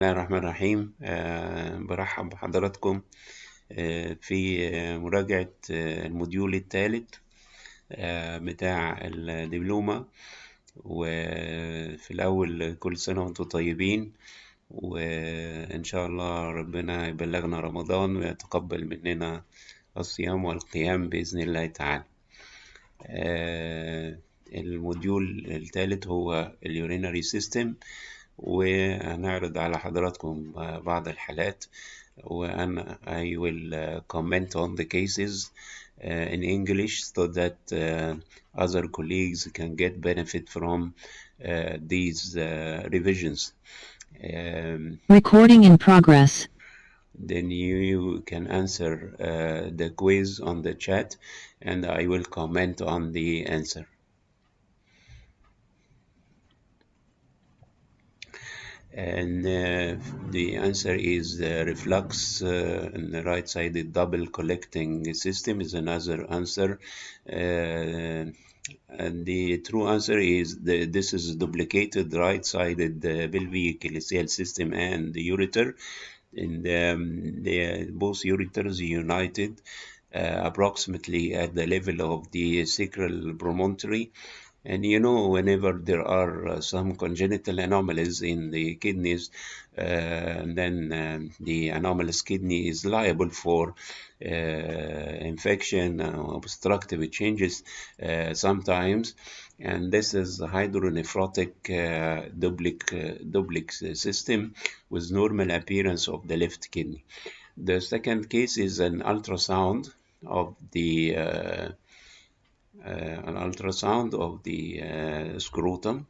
الله الرحمن الرحيم. برحب بحضراتكم في مراجعة الموديول الثالث بتاع الدبلومة. وفي الأول كل سنة وأنتم طيبين، وإن شاء الله ربنا يبلغنا رمضان ويتقبل مننا الصيام والقيام بإذن الله تعالى. الموديول الثالث هو اليورينري سيستم، وهنعرض على حضراتكم بعض الحالات، وأنا I will comment on the cases in English so that other colleagues can get benefit from these revisions. Recording in progress. Then you can answer the quiz on the chat, and I will comment on the answer. And the answer is reflux in the right-sided double collecting system is another answer. And the true answer is this is duplicated right-sided pelvic ileal system and the ureter. And both ureters united approximately at the level of the sacral promontory. And whenever there are some congenital anomalies in the kidneys, then the anomalous kidney is liable for infection, obstructive changes sometimes. And this is a hydronephrotic duplex system with normal appearance of the left kidney. The second case is an ultrasound of the scrotum.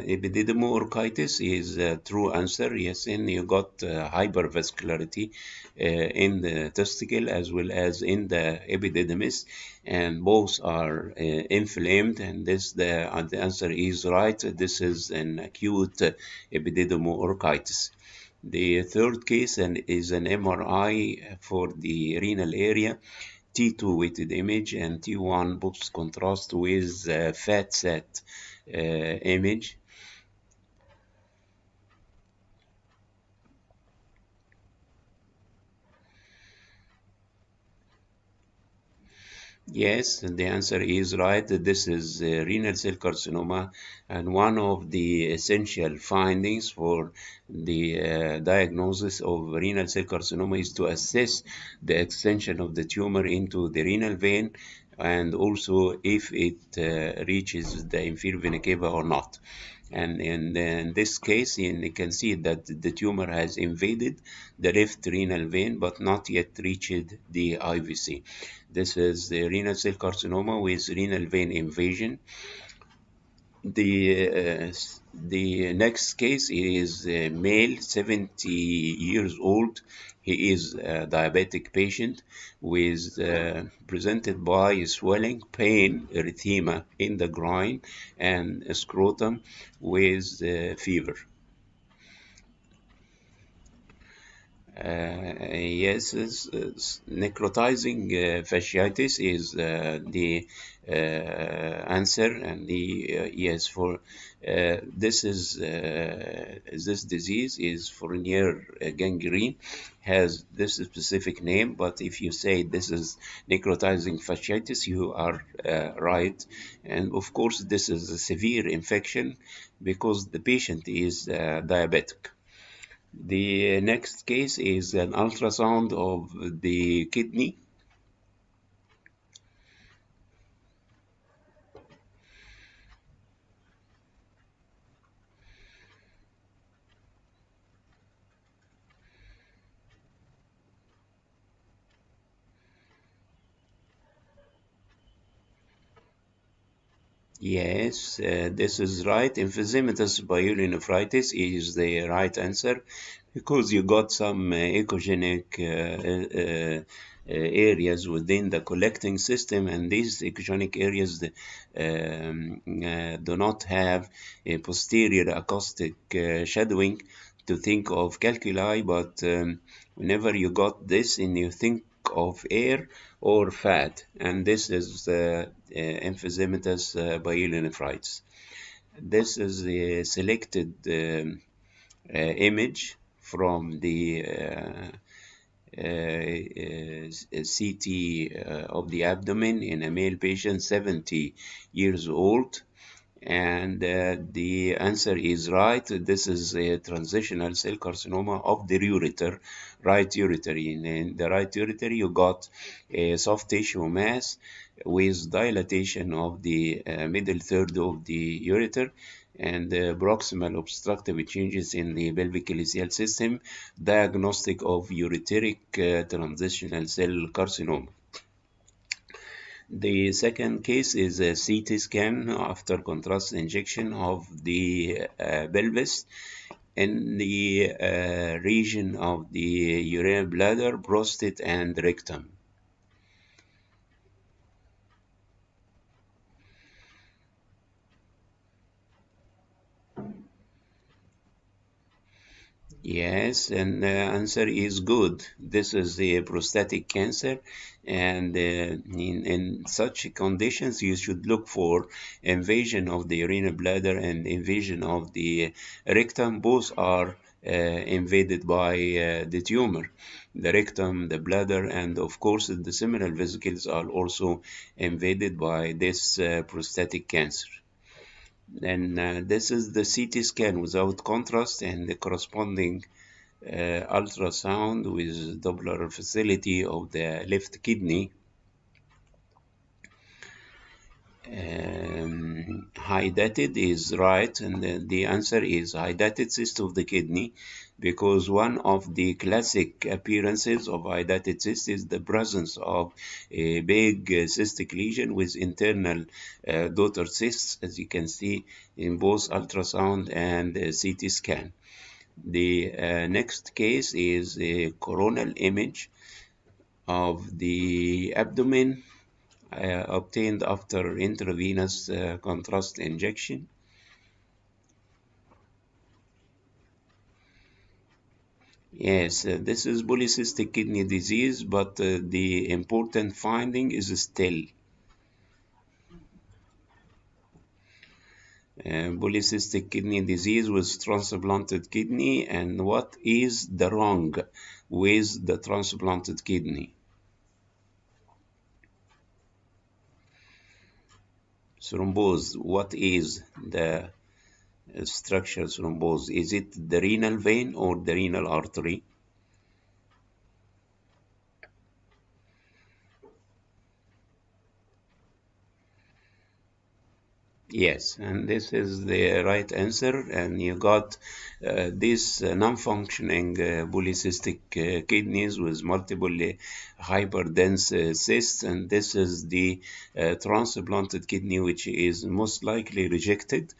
Epididymoorchitis is a true answer. Yes, and you got hypervascularity in the testicle as well as in the epididymis, and both are inflamed. And the answer is right. This is an acute epididymoorchitis. The third case is an MRI for the renal area. T2 weighted image and T1 box contrast with fat set image. Yes, the answer is right. This is renal cell carcinoma, and one of the essential findings for the diagnosis of renal cell carcinoma is to assess the extension of the tumor into the renal vein, and also if it reaches the inferior vena cava or not. And in this case, you can see that the tumor has invaded the left renal vein but not yet reached the IVC. This is the renal cell carcinoma with renal vein invasion. The next case is a male, 70 years old. He is a diabetic patient with presented by swelling, pain, erythema in the groin and scrotum with fever. Yes, necrotizing fasciitis is the answer, and the yes for this disease is Fournier gangrene, has this specific name. But if you say this is necrotizing fasciitis, you are right. And of course, this is a severe infection because the patient is diabetic. The next case is an ultrasound of the kidney. Yes, this is right. Emphysematous pyelonephritis is the right answer because you got some echogenic areas within the collecting system, and these echogenic areas do not have a posterior acoustic shadowing to think of calculi, but whenever you got this and you think of air or fat, and this is emphysematous pyelonephritis. This is the selected image from the CT of the abdomen in a male patient, 70 years old. And the answer is right. This is a transitional cell carcinoma of the ureter, right ureter. In the right ureter, you got a soft tissue mass with dilatation of the middle third of the ureter and proximal obstructive changes in the pelvic ileal system, diagnostic of ureteric transitional cell carcinoma. The second case is a CT scan after contrast injection of the pelvis in the region of the urinary bladder, prostate, and rectum. Yes, and the answer is good. This is the prostatic cancer, and in such conditions, you should look for invasion of the urinary bladder and invasion of the rectum. Both are invaded by the tumor. The rectum, the bladder, and of course, the seminal vesicles are also invaded by this prostatic cancer. And this is the CT scan without contrast and the corresponding ultrasound with Doppler facility of the left kidney. Hydatid is right, and the answer is hydatid cyst of the kidney, because one of the classic appearances of hydatid cyst is the presence of a big cystic lesion with internal daughter cysts, as you can see in both ultrasound and CT scan. The next case is a coronal image of the abdomen obtained after intravenous contrast injection. Yes, this is polycystic kidney disease, but the important finding is still polycystic kidney disease with transplanted kidney. And what is the wrong with the transplanted kidney? Thrombose. What is the structure thrombose? Is it the renal vein or the renal artery? Yes, and this is the right answer, and you got these non-functioning polycystic kidneys with multiple hyperdense cysts, and this is the transplanted kidney, which is most likely rejected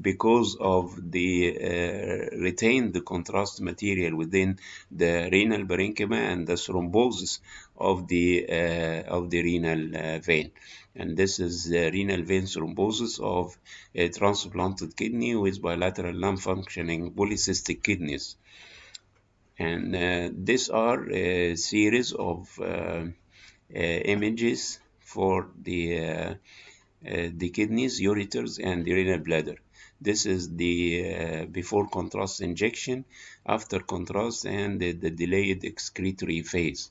because of the retained contrast material within the renal parenchyma and the thrombosis of the renal vein. And this is the renal vein thrombosis of a transplanted kidney with bilateral non-functioning polycystic kidneys. And these are a series of images for the kidneys, ureters, and the renal bladder. This is the before contrast injection, after contrast, and the delayed excretory phase.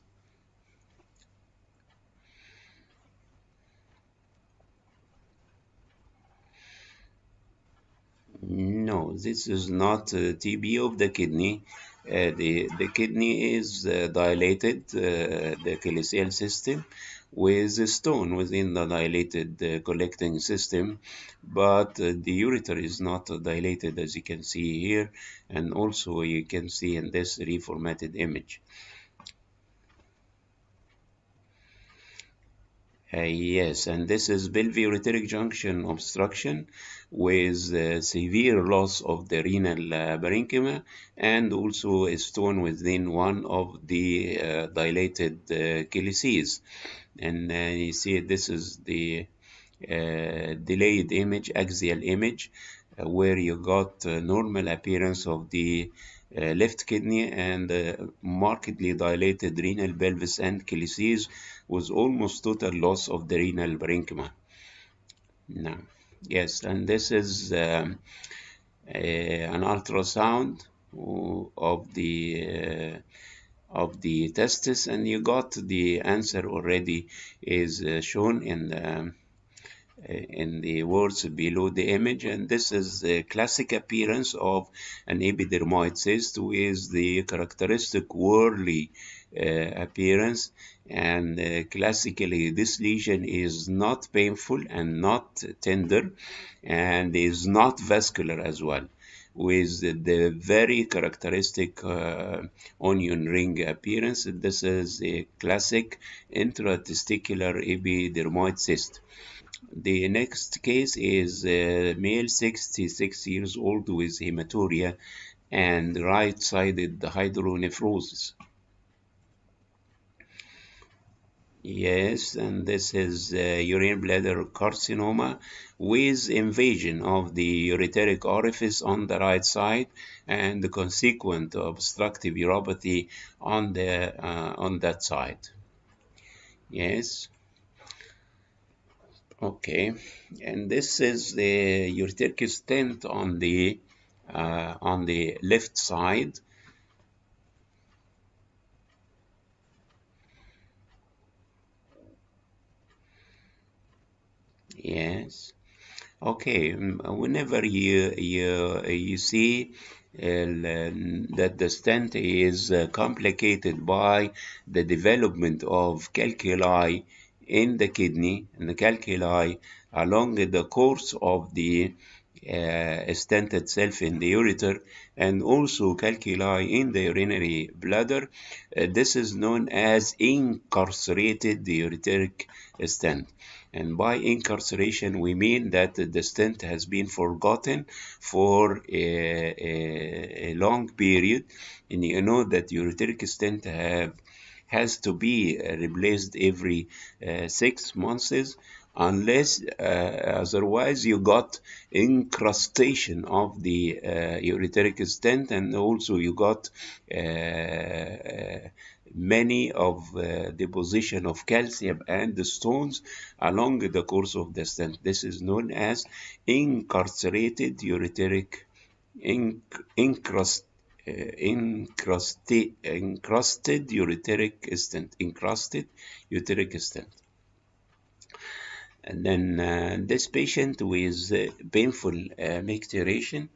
No, this is not TB of the kidney. The kidney is dilated, the calyceal system, with a stone within the dilated collecting system, but the ureter is not dilated, as you can see here, and also you can see in this reformatted image. Yes, and this is pelvic junction obstruction with severe loss of the renal parenchyma and also a stone within one of the dilated calyces. And you see this is the delayed image, axial image, where you got normal appearance of the left kidney and markedly dilated renal pelvis and calyces with almost total loss of the renal parenchyma. No. Yes, and this is an ultrasound of the testis, and you got the answer already is shown in the words below the image, and this is the classic appearance of an epidermoid cyst with the characteristic whorly appearance, and classically this lesion is not painful and not tender and is not vascular as well, with the very characteristic onion ring appearance. This is a classic intratesticular epidermoid cyst. The next case is a male 66 years old with hematuria and right-sided hydronephrosis. Yes, and this is urine bladder carcinoma with invasion of the ureteric orifice on the right side and the consequent obstructive uropathy on that side. Yes. Okay, and this is the ureteric stent on the left side. Yes. Okay. Whenever you see that the stent is complicated by the development of calculi in the kidney, and the calculi along the course of the stent itself in the ureter, and also calculi in the urinary bladder. This is known as incarcerated ureteric stent. And by incarceration, we mean that the stent has been forgotten for a long period. And you know that ureteric stent has to be replaced every 6 months, unless otherwise you got incrustation of the ureteric stent, and also you got many of deposition of calcium and the stones along the course of the stent. This is known as incarcerated ureteric inc incrust, encrusted ureteric stent, encrusted ureteric stent. And then this patient with painful micturition.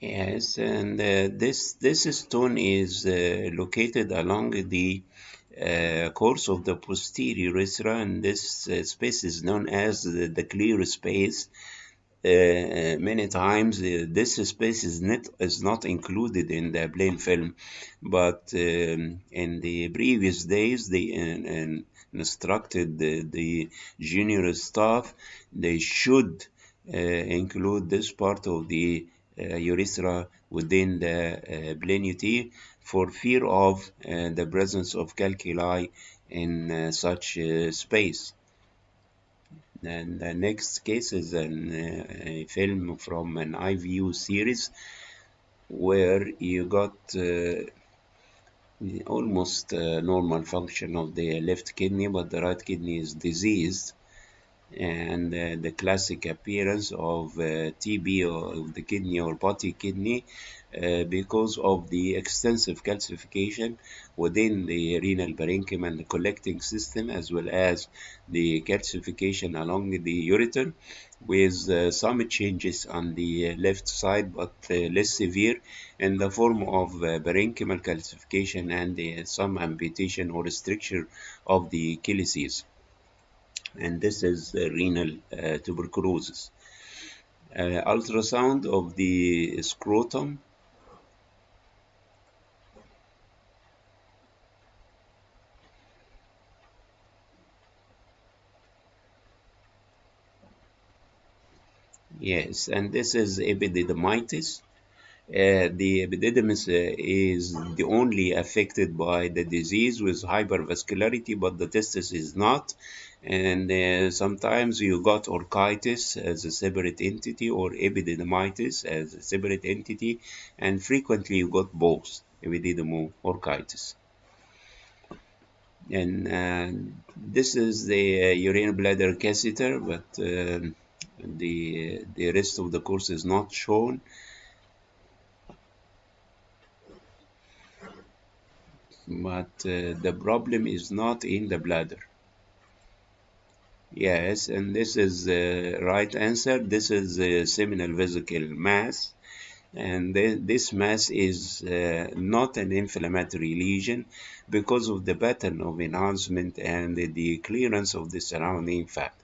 Yes, and this stone is located along the course of the posterior urethra, and this space is known as the clear space. Many times this space is not included in the plain film, but in the previous days they instructed the junior staff they should include this part of the urethra within the planete for fear of the presence of calculi in such space. And the next case is a film from an IVU series where you got almost normal function of the left kidney, but the right kidney is diseased, and the classic appearance of TB of the kidney or potty kidney because of the extensive calcification within the renal parenchyma and the collecting system, as well as the calcification along the ureter, with some changes on the left side, but less severe, in the form of parenchymal calcification and some amputation or restriction of the calyces. And this is renal tuberculosis. Ultrasound of the scrotum. Yes, and this is epididymitis, The epididymis is the only affected by the disease with hypervascularity, but the testis is not. And sometimes you got orchitis as a separate entity or epididymitis as a separate entity, and frequently you got both epididymo orchitis. And this is the urine bladder catheter, but the rest of the course is not shown. But the problem is not in the bladder. Yes, and this is the right answer. This is the seminal vesicle mass. And this mass is not an inflammatory lesion because of the pattern of enhancement and the clearance of the surrounding fat.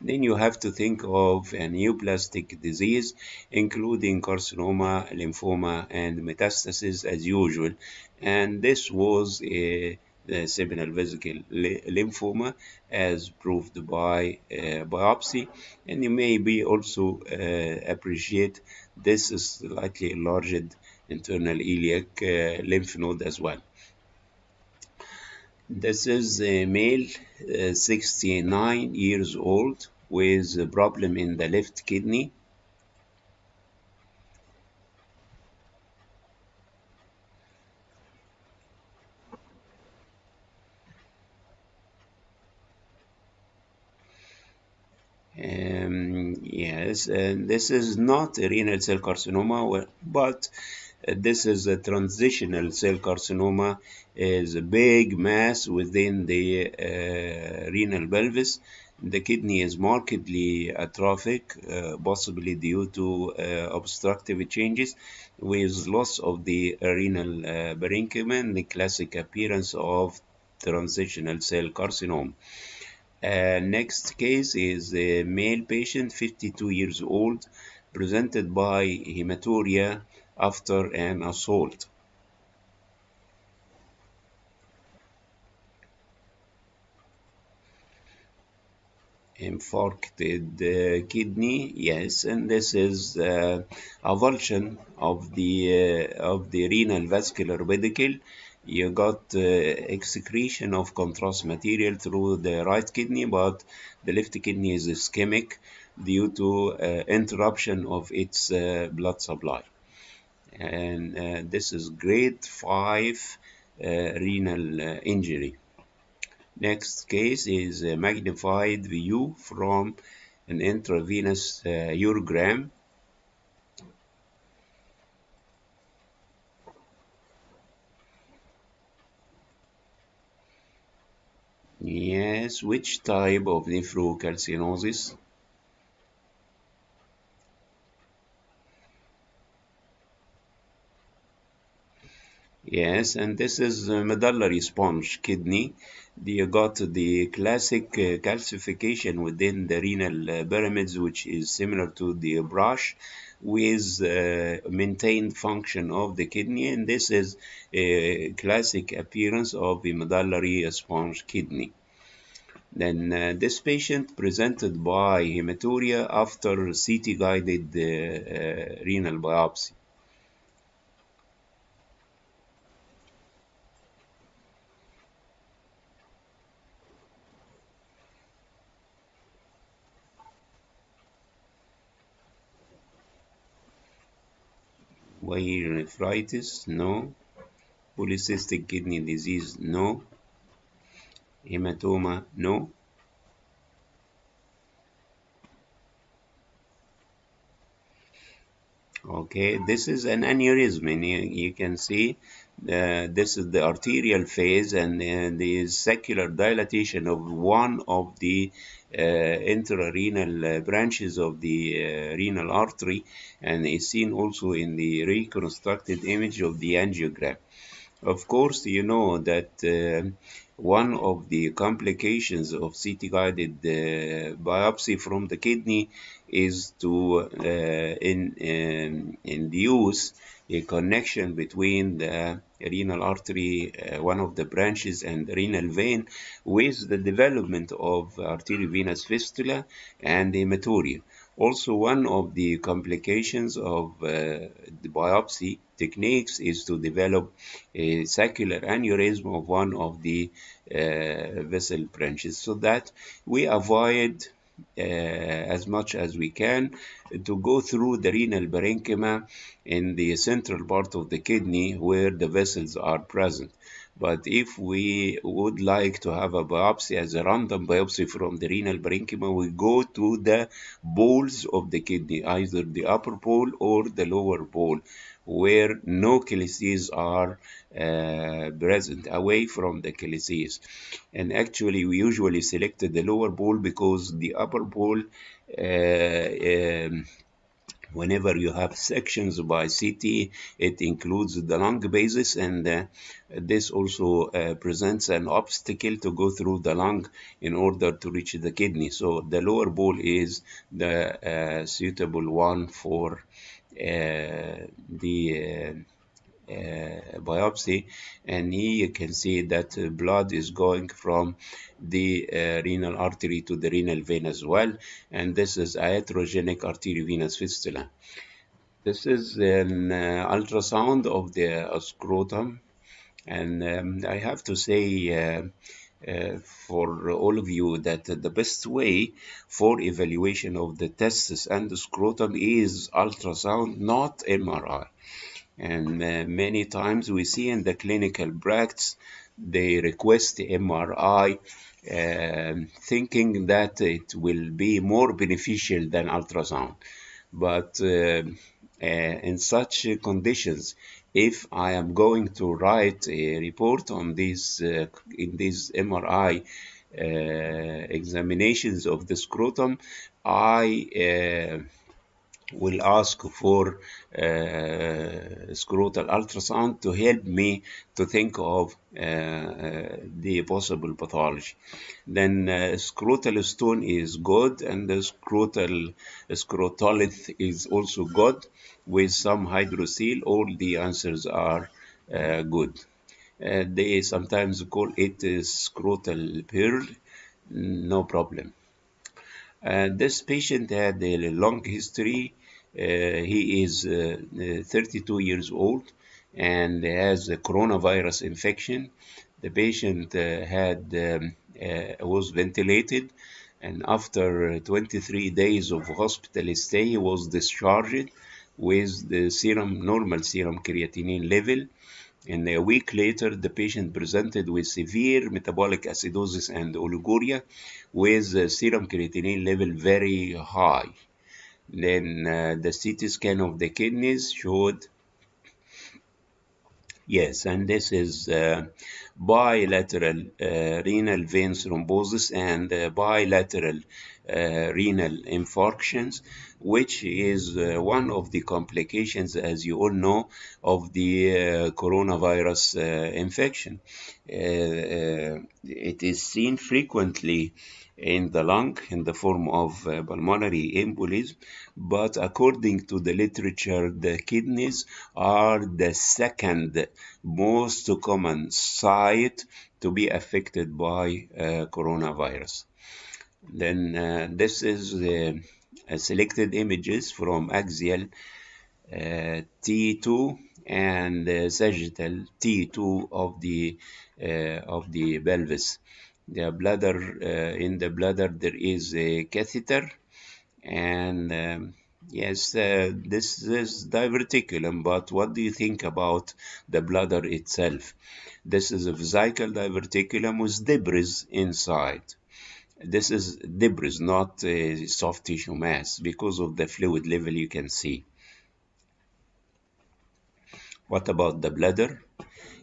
Then you have to think of a neoplastic disease, including carcinoma, lymphoma, and metastasis as usual. And this was a the seminal vesicle lymphoma as proved by biopsy. And you may be also appreciate this is slightly enlarged internal iliac lymph node as well. This is a male, 69 years old, with a problem in the left kidney. Yes, and this is not a renal cell carcinoma, but this is a transitional cell carcinoma, is a big mass within the renal pelvis. The kidney is markedly atrophic, possibly due to obstructive changes with loss of the renal parenchyma and the classic appearance of transitional cell carcinoma. Next case is a male patient, 52 years old, presented by hematuria after an assault. Infarcted kidney, yes, and this is avulsion of the renal vascular pedicle. You got excretion of contrast material through the right kidney, but the left kidney is ischemic due to interruption of its blood supply. And this is grade 5 renal injury. Next case is a magnified view from an intravenous urogram. Yes, which type of nephrocalcinosis? Yes, and this is a medullary sponge kidney. You got the classic calcification within the renal pyramids, which is similar to the brush with maintained function of the kidney. And this is a classic appearance of a medullary sponge kidney. Then this patient presented by hematuria after CT-guided renal biopsy. Nephritis? No. Polycystic kidney disease? No. Hematoma? No. Okay, this is an aneurysm, and you can see this is the arterial phase and the secular dilatation of one of the intrarenal branches of the renal artery, and is seen also in the reconstructed image of the angiogram. Of course, you know that one of the complications of CT-guided biopsy from the kidney is to induce a connection between the renal artery, one of the branches, and the renal vein with the development of arteriovenous fistula and hematuria. Also, one of the complications of the biopsy techniques is to develop a saccular aneurysm of one of the vessel branches, so that we avoid as much as we can to go through the renal parenchyma in the central part of the kidney where the vessels are present. But if we would like to have a biopsy as a random biopsy from the renal parenchyma, we go to the poles of the kidney, either the upper pole or the lower pole, where no calyces are present, away from the calyces. And actually, we usually selected the lower pole because the upper pole, whenever you have sections by CT, it includes the lung basis, and this also presents an obstacle to go through the lung in order to reach the kidney. So the lower pole is the suitable one for the biopsy, and here you can see that blood is going from the renal artery to the renal vein as well, and this is a heterogenic arteriovenous fistula. This is an ultrasound of the scrotum, and I have to say for all of you that the best way for evaluation of the testis and the scrotum is ultrasound, not MRI. And many times we see in the clinical practice, they request MRI, thinking that it will be more beneficial than ultrasound. But in such conditions, if I am going to write a report on these in these MRI examinations of the scrotum, I will ask for scrotal ultrasound to help me to think of the possible pathology. Then scrotal stone is good, and the scrotolith is also good with some hydrocele. All the answers are good. They sometimes call it scrotal pearl, no problem. This patient had a long history. He is 32 years old and has a coronavirus infection. The patient was ventilated, and after 23 days of hospital stay, he was discharged with the normal serum creatinine level. And a week later, the patient presented with severe metabolic acidosis and oliguria with serum creatinine level very high. Then the CT scan of the kidneys showed, yes, and this is bilateral renal vein thrombosis and bilateral renal infarctions, which is one of the complications, as you all know, of the coronavirus infection. It is seen frequently in the lung in the form of pulmonary embolism, but according to the literature, the kidneys are the second most common site to be affected by coronavirus. Then this is selected images from axial T2 and sagittal T2 of the pelvis. The bladder, in the bladder there is a catheter, and yes, this is diverticulum, but what do you think about the bladder itself? This is a vesical diverticulum with debris inside. This is debris, not a soft tissue mass, because of the fluid level you can see. What about the bladder?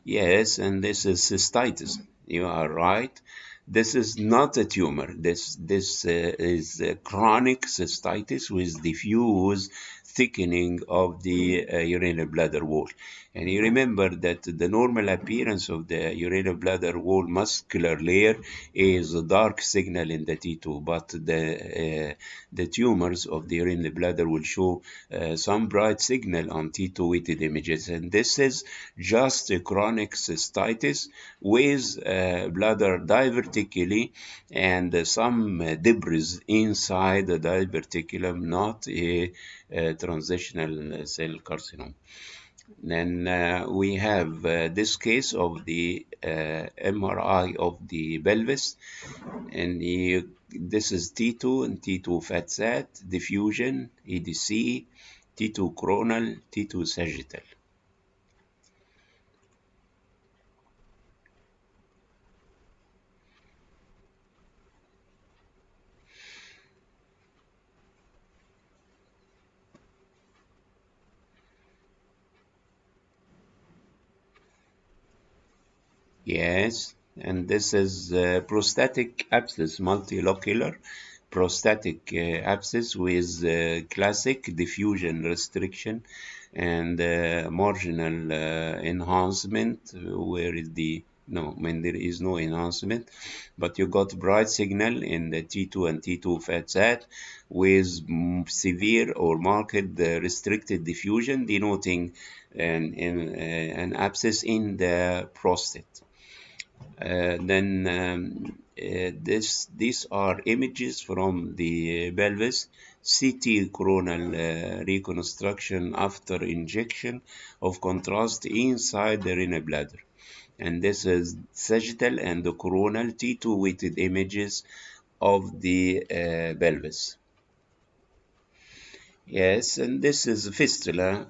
Yes, and this is cystitis. You are right. This is not a tumor. This is chronic cystitis with diffuse thickening of the urinary bladder wall. And you remember that the normal appearance of the urinary bladder wall muscular layer is a dark signal in the T2, but the tumors of the urinary bladder will show some bright signal on T2 weighted images. And this is just a chronic cystitis with bladder divertically and some debris inside the diverticulum, not a transitional cell carcinoma. Then we have this case of the MRI of the pelvis, and this is T2 and T2 fat sat, diffusion, EDC, T2 coronal, T2 sagittal. Yes, and this is prostatic abscess, multilocular prostatic abscess with classic diffusion restriction and marginal enhancement. Where is the no, when there is no enhancement, but you got bright signal in the T2 and T2 fat sat with severe or marked restricted diffusion, denoting an abscess in the prostate. These are images from the pelvis, CT coronal reconstruction after injection of contrast inside the renal bladder. And this is sagittal and the coronal T2 weighted images of the pelvis. Yes, and this is fistula,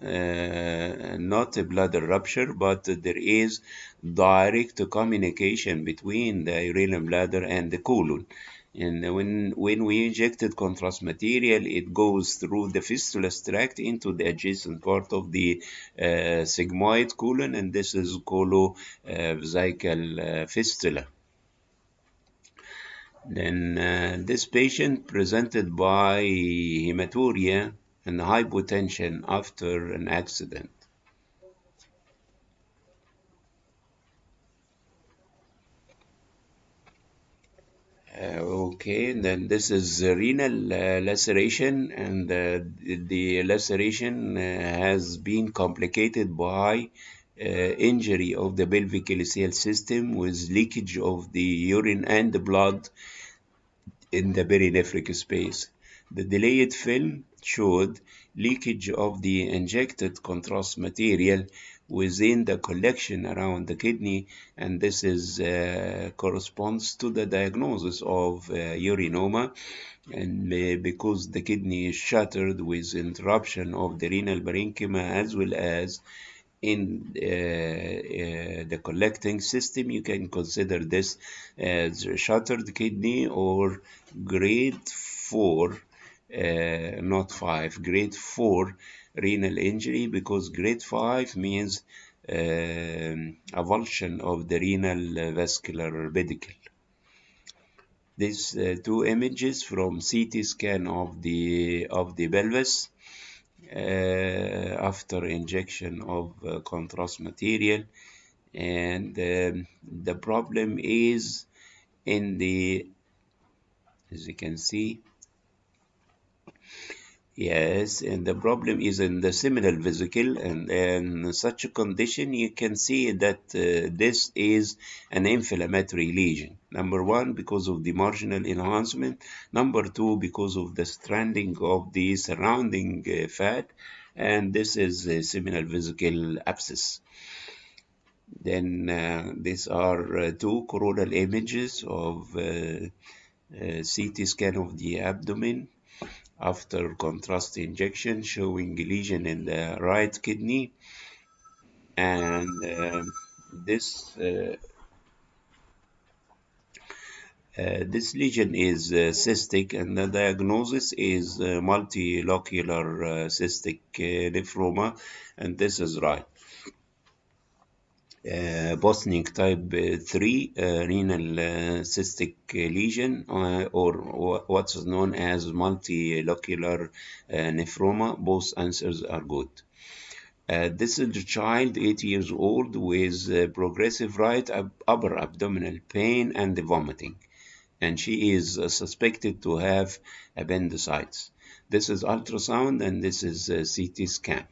not a bladder rupture, but there is direct communication between the urinary bladder and the colon. And when we injected contrast material, it goes through the fistula tract into the adjacent part of the sigmoid colon, and this is colovesical fistula. Then this patient presented by hematuria and hypotension after an accident. Okay, then this is renal laceration, and the laceration has been complicated by injury of the pelvic ileal system with leakage of the urine and the blood in the perinephric space. The delayed film showed leakage of the injected contrast material within the collection around the kidney, and this is corresponds to the diagnosis of urinoma. And because the kidney is shattered with interruption of the renal parenchyma as well as in the collecting system, you can consider this as shattered kidney or grade 4, not 5, grade 4 renal injury, because grade 5 means avulsion of the renal vascular pedicle. These two images from CT scan of the pelvis after injection of contrast material, and the problem is in the, as you can see, yes, and the problem is in the seminal vesicle, and in such a condition you can see that this is an inflammatory lesion. Number one, because of the marginal enhancement. Number two, because of the stranding of the surrounding fat, and this is a seminal vesicle abscess. Then these are two coronal images of CT scan of the abdomen after contrast injection, showing lesion in the right kidney, and this this lesion is cystic, and the diagnosis is multilocular cystic nephroma, and this is right. Bosnian type 3 renal cystic lesion, or what's known as multilocular nephroma. Both answers are good. This is a child 8 years old with progressive right upper abdominal pain and vomiting, and she is suspected to have appendicitis. This is ultrasound and this is CT scan.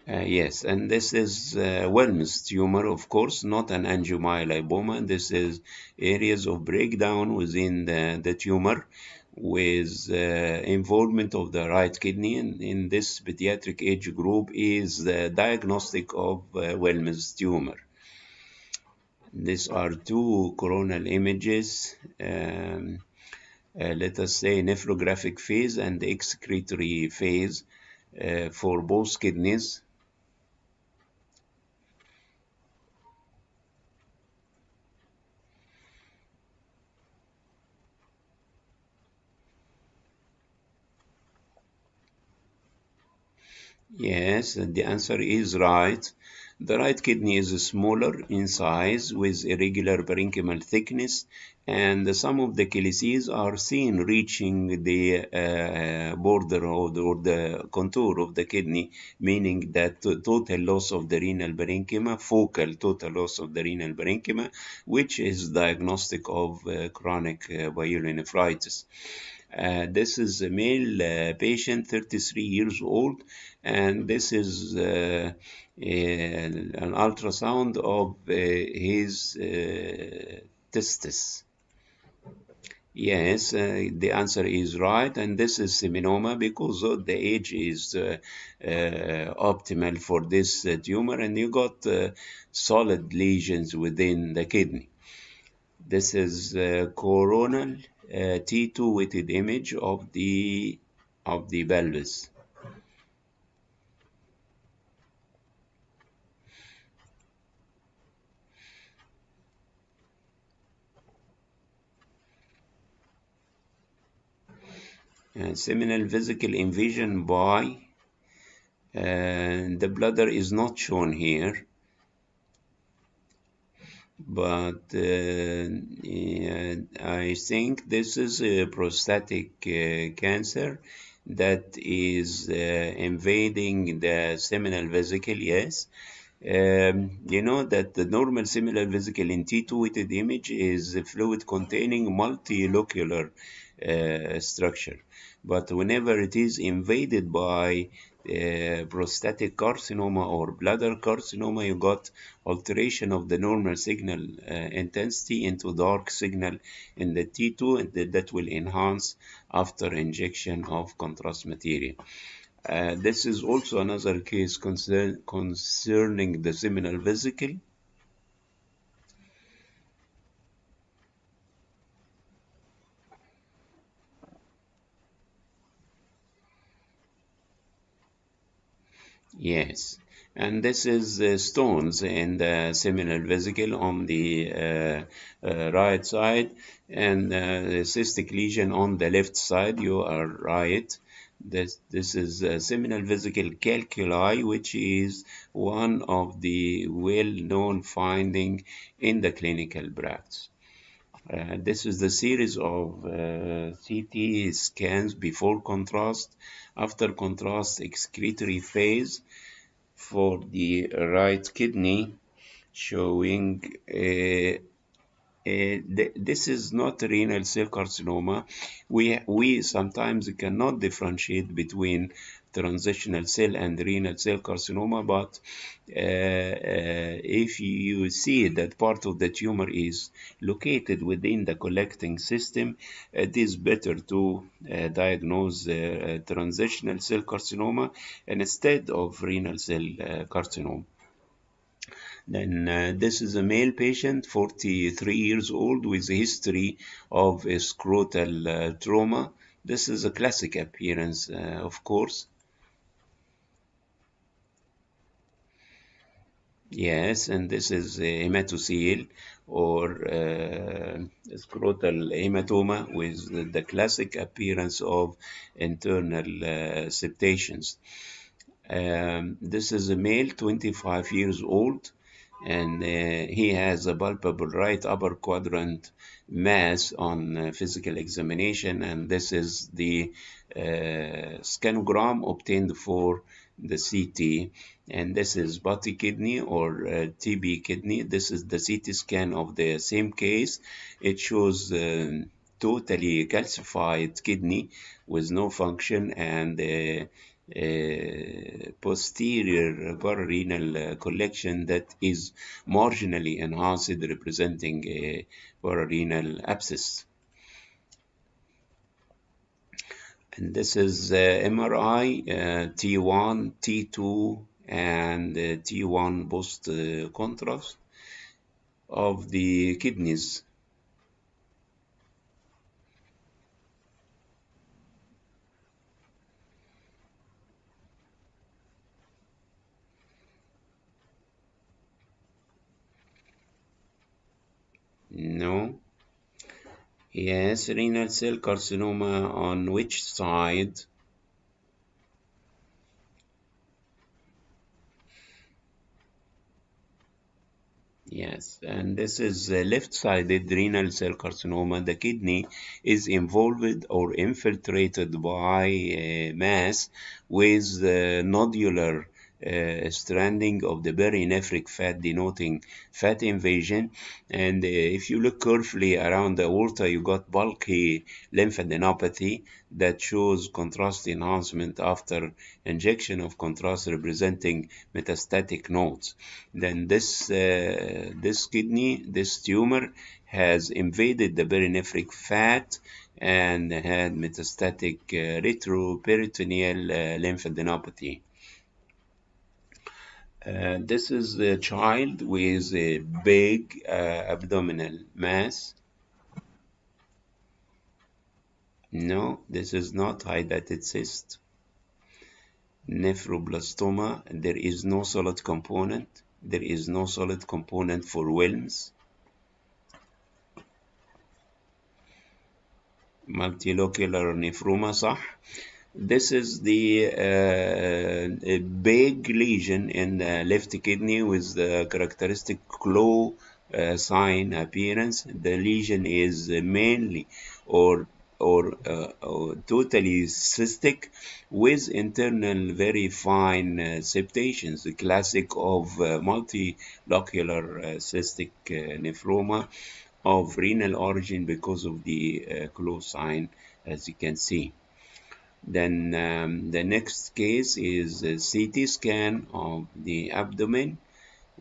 Yes, and this is Wilms tumor, of course, not an angiomyolipoma. This is areas of breakdown within the tumor with involvement of the right kidney. And in this pediatric age group is the diagnostic of Wilms tumor. These are two coronal images. Let us say nephrographic phase and excretory phase for both kidneys. Yes, the answer is right. The right kidney is smaller in size with irregular parenchymal thickness, and some of the calyces are seen reaching the border or the contour of the kidney, meaning that total loss of the renal parenchyma, focal total loss of the renal parenchyma, which is diagnostic of chronic pyelonephritis. This is a male patient, 33 years old, and this is an ultrasound of his testis. Yes, the answer is right, and this is seminoma because the age is optimal for this tumor, and you got solid lesions within the kidney. This is coronal T2 weighted image of the pelvis. Seminal vesicle invasion by the bladder is not shown here, but I think this is a prostatic cancer that is invading the seminal vesicle, yes. You know that the normal seminal vesicle in T2 weighted image is a fluid containing multilocular structure. But whenever it is invaded by prostatic carcinoma or bladder carcinoma, you got alteration of the normal signal intensity into dark signal in the T2, and that will enhance after injection of contrast material. This is also another case concerning the seminal vesicle. Yes, and this is stones in the seminal vesicle on the right side, and cystic lesion on the left side. You are right. This is seminal vesicle calculi, which is one of the well-known finding in the clinical practice. This is the series of CT scans before contrast, after contrast excretory phase for the right kidney, showing this is not renal cell carcinoma. We sometimes cannot differentiate between transitional cell and renal cell carcinoma, but if you see that part of the tumor is located within the collecting system, it is better to diagnose transitional cell carcinoma instead of renal cell carcinoma. Then this is a male patient, 43 years old, with a history of a scrotal trauma. This is a classic appearance, of course. Yes, and this is a hematocele or scrotal hematoma with the classic appearance of internal septations. This is a male, 25 years old, and he has a palpable right upper quadrant mass on physical examination, and this is the scanogram obtained for the CT, and this is body kidney or TB kidney. This is the CT scan of the same case. It shows totally calcified kidney with no function, and posterior pararenal collection that is marginally enhanced, representing a pararenal abscess. And this is MRI T1, T2, and T1 post contrast of the kidneys. No. Yes, renal cell carcinoma on which side? Yes, and this is left-sided renal cell carcinoma. The kidney is involved or infiltrated by mass with nodular stranding of the perinephric fat, denoting fat invasion. And if you look carefully around the aorta, you got bulky lymphadenopathy that shows contrast enhancement after injection of contrast, representing metastatic nodes. Then this kidney, this tumor, has invaded the perinephric fat and had metastatic retroperitoneal lymphadenopathy. This is a child with a big abdominal mass. No, this is not hydatid cyst. Nephroblastoma, there is no solid component. There is no solid component for Wilms. Multilocular nephroma, صح. This is the a big lesion in the left kidney with the characteristic claw sign appearance. The lesion is mainly or totally cystic with internal very fine septations, the classic of multilocular cystic nephroma of renal origin because of the claw sign, as you can see. Then the next case is a CT scan of the abdomen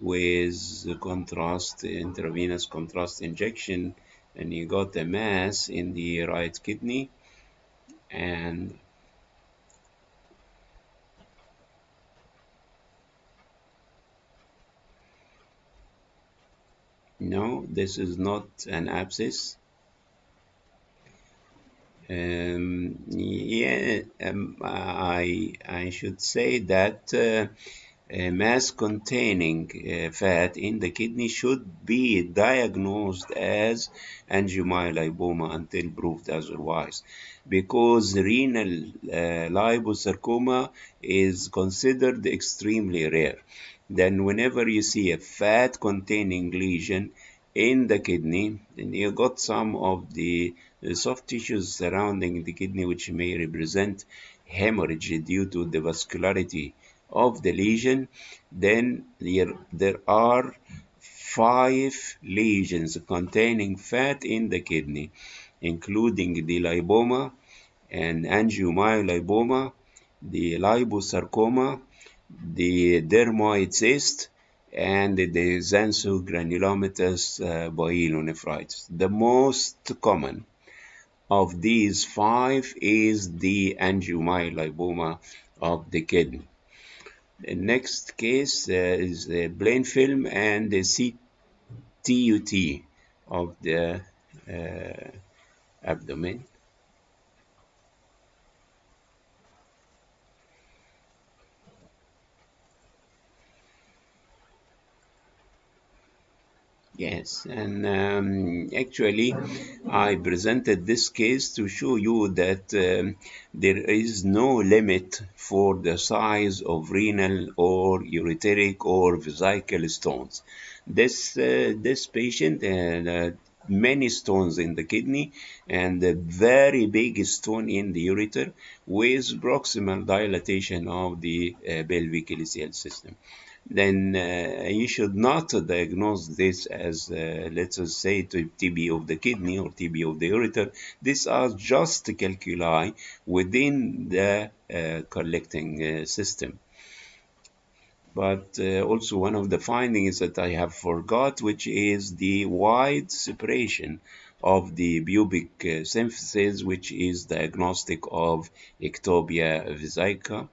with contrast, intravenous contrast injection, and you got a mass in the right kidney. And no, this is not an abscess. Yeah, I should say that mass containing fat in the kidney should be diagnosed as angiomyolipoma until proved otherwise, because renal liposarcoma is considered extremely rare. Then whenever you see a fat containing lesion in the kidney, and you got some of the soft tissues surrounding the kidney which may represent hemorrhage due to the vascularity of the lesion, then there are 5 lesions containing fat in the kidney, including the lipoma and angiomyolipoma, the liposarcoma, the dermoid cyst, and the xanthogranulomatous pyelonephritis. The most common of these 5 is the angiomyolipoma of the kidney. The next case is the plain film and the CTUT of the abdomen. Yes, and actually, I presented this case to show you that there is no limit for the size of renal or ureteric or vesical stones. This patient had many stones in the kidney and a very big stone in the ureter with proximal dilatation of the pelvic ileal system. Then you should not diagnose this as, let's us say, TB of the kidney or TB of the ureter. These are just calculi within the collecting system. But also one of the findings that I have forgot, which is the wide separation of the pubic symphysis, which is diagnostic of ectopia vesica.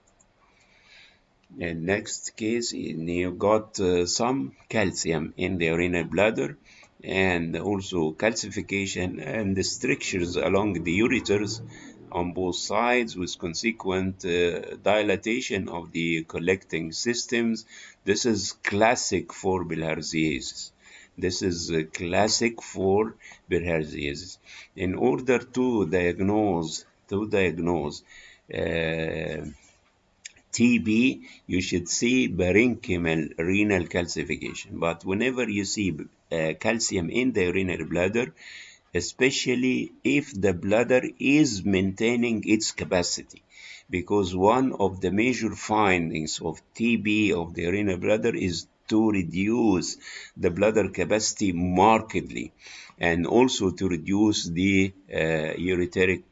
And next case, you got some calcium in the urinary bladder and also calcification and the strictures along the ureters on both sides with consequent dilatation of the collecting systems. This is classic for bilharziasis. This is classic for bilharziasis. In order to diagnose uh, TB, you should see parenchymal renal calcification. But whenever you see calcium in the urinary bladder, especially if the bladder is maintaining its capacity, because one of the major findings of TB of the urinary bladder is to reduce the bladder capacity markedly and also to reduce the ureteric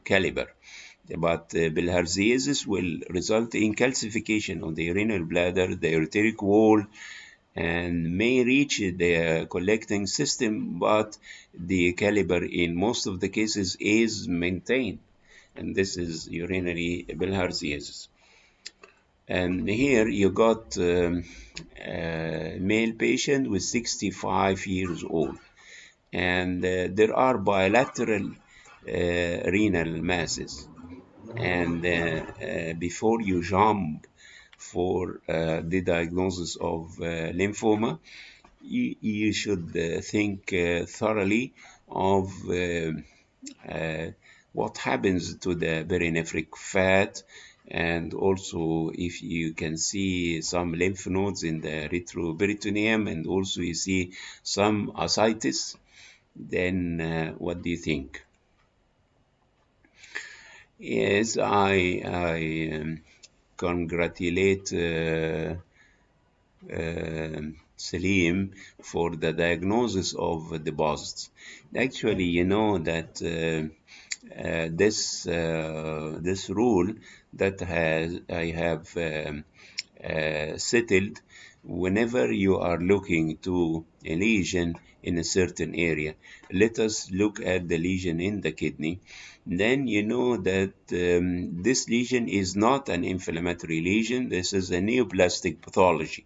caliber. But bilharziasis will result in calcification of the urinary bladder, the ureteric wall, and may reach the collecting system, but the caliber in most of the cases is maintained. And this is urinary bilharziasis. And here you got a male patient with 65 years old. And there are bilateral renal masses. And before you jump for the diagnosis of lymphoma, you should think thoroughly of what happens to the perinephric fat, and also if you can see some lymph nodes in the retroperitoneum, and also you see some ascites, then what do you think? Yes, I congratulate Salim for the diagnosis of deposits. Actually, you know that this rule that I have settled, whenever you are looking to a lesion in a certain area, let us look at the lesion in the kidney. Then you know that this lesion is not an inflammatory lesion. This is a neoplastic pathology.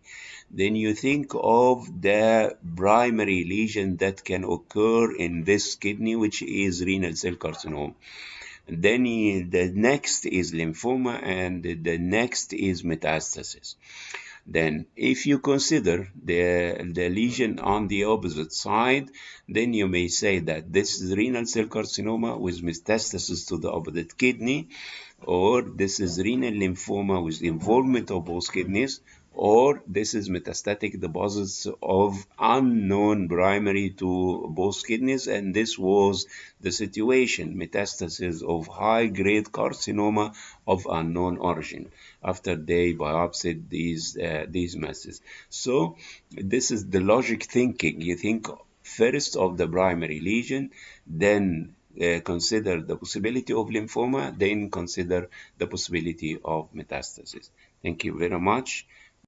Then you think of the primary lesion that can occur in this kidney, which is renal cell carcinoma. Then the next is lymphoma, and the next is metastasis. Then, if you consider the lesion on the opposite side, then you may say that this is renal cell carcinoma with metastasis to the opposite kidney, or this is renal lymphoma with involvement of both kidneys, or this is metastatic deposits of unknown primary to both kidneys, and this was the situation, metastasis of high-grade carcinoma of unknown origin after they biopsied these masses. So this is the logic thinking. You think first of the primary lesion, then consider the possibility of lymphoma, then consider the possibility of metastasis. Thank you very much.